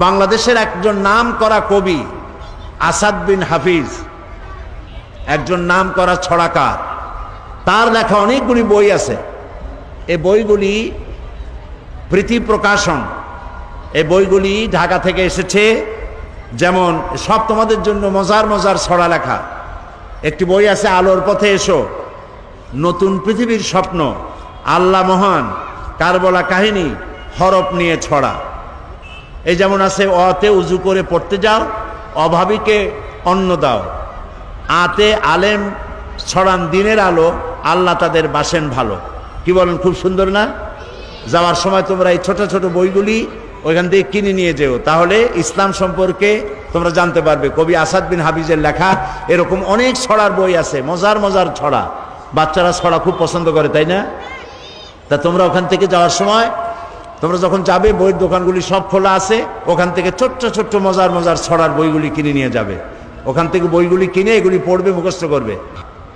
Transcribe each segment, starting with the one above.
বাংলাদেশের একজন নামকরা কবি আসাদ বিন হাফিজ, একজন নামকরা ছড়াকার, তার লেখা অনেকগুলি বই আছে। এই বইগুলি প্রীতি প্রকাশন, এই বইগুলি ঢাকা থেকে এসেছে। যেমন সব তোমাদের জন্য মজার মজার ছড়া লেখা। একটি বই আছে আলোর পথে এসো, নতুন পৃথিবীর স্বপ্ন, আল্লাহ মহান, কারবলা কাহিনী, হরফ নিয়ে ছড়া। এই যেমন আছে অতে উজু করে পড়তে যাও, অভাবীকে অন্ন দাও, আতে আলেম ছড়ান দিনের আলো, আল্লাহ তাদের বাসেন ভালো। কি বলেন, খুব সুন্দর না? যাওয়ার সময় তোমরা এই ছোট ছোট বইগুলি ওইখান থেকে কিনে নিয়ে যেও, তাহলে ইসলাম সম্পর্কে তোমরা জানতে পারবে। কবি আসাদ বিন হাফিজের লেখা এরকম অনেক ছড়ার বই আছে, মজার মজার ছড়া। বাচ্চারা ছড়া খুব পছন্দ করে, তাই না? তা তোমরা ওখান থেকে যাওয়ার সময়, তোমরা যখন যাবে, বইয়ের দোকানগুলি সব খোলা আছে, ওখান থেকে ছোট্ট ছোট্ট মজার মজার ছড়ার বইগুলি কিনে নিয়ে যাবে। ওখান থেকে বইগুলি কিনে এগুলি পড়বে, মুখস্থ করবে।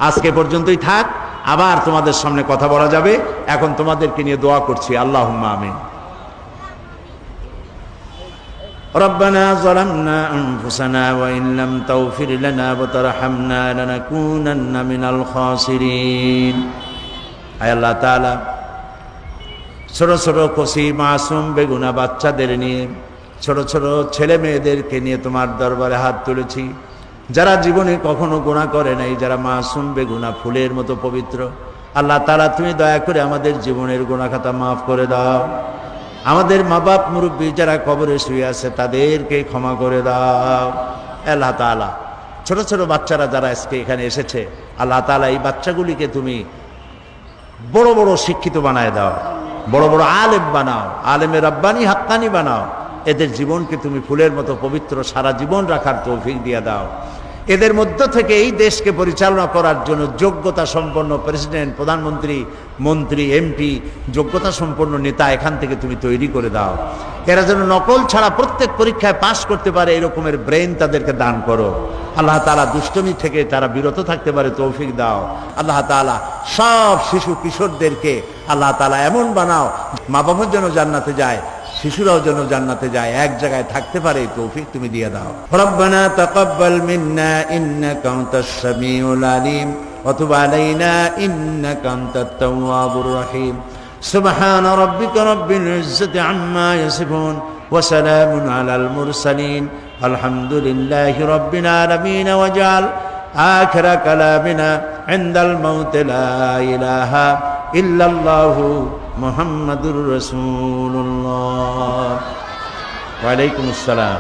আজকে পর্যন্তই থাক, আবার তোমাদের সামনে কথা বলা যাবে। এখন তোমাদেরকে নিয়ে দোয়া করছি, আল্লাহুম্মা আমিন। ربنا ظلمنا أنفسنا وإن لم تغفر لنا وترحمنا لنكونن من الخاسرين। আয় আল্লাহ তাআলা, ছোট ছোট কচি মাসুম বেগুনা বাচ্চাদের নিয়ে, ছোট ছোট ছেলে মেয়েদেরকে নিয়ে তোমার দরবারে হাত তুলেছি, যারা জীবনে কখনো গুনাহ করে নাই, যারা মাসুম বেগুনা ফুলের মতো পবিত্র। আল্লাহ তাআলা, তুমি দয়া করে আমাদের জীবনের গুনাহ খাতা মাফ করে দাও। আমাদের মা বাপ মুরব্বী যারা কবরে শুয়ে আছে, তাদেরকে ক্ষমা করে দাও। আল্লাহ তাআলা, ছোট ছোট বাচ্চারা যারা আজকে এখানে এসেছে, আল্লাহ তাআলা এই বাচ্চাগুলিকে তুমি বড় বড় শিক্ষিত বানায় দাও, বড় বড় আলেম বানাও, আলেমে রব্বানি হাক্কানি বানাও। এদের জীবনকে তুমি ফুলের মতো পবিত্র সারা জীবন রাখার তৌফিক দিয়ে দাও। এদের মধ্য থেকে এই দেশকে পরিচালনা করার জন্য যোগ্যতা সম্পন্ন প্রেসিডেন্ট, প্রধানমন্ত্রী, মন্ত্রী, এমপি, যোগ্যতা সম্পন্ন নেতা এখান থেকে তুমি তৈরি করে দাও। এরা যেন নকল ছাড়া প্রত্যেক পরীক্ষায় পাশ করতে পারে, এরকমের ব্রেন তাদেরকে দান করো। আল্লাহ তাআলা, দুষ্টমি থেকে তারা বিরত থাকতে পারে তৌফিক দাও। আল্লাহ তাআলা, সব শিশু কিশোরদেরকে আল্লাহ তাআলা এমন বানাও, মা বাবার যেন জান্নাতে যায়, শিশুরাও যেন জান্নাতে যায়, এক জায়গায় থাকতে পারে, তৌফিক তুমি দিয়ে দাও। রব্বানা তাকাব্বাল মিন্না ইন্নাকা আনতাস সামিউল আলিম ওয়া তুব আলাইনা ইন্নাকা আনতাত তাওয়াবুর রহিম। সুবহান রাব্বিকা রাব্বিল ইজ্জাতি আম্মা ইয়াসিফুন ওয়া সালামুন আলাল মুরসালিন আলহামদুলিল্লাহি রাব্বিল আলামিন। ওয়াজআল আখিরা কালামিনা ইনদাল মাউত লা ইলাহা ইল্লাল্লাহু মুহাম্মাদুর রাসূলুল্লাহ। ওয়া আলাইকুমুস সালাম।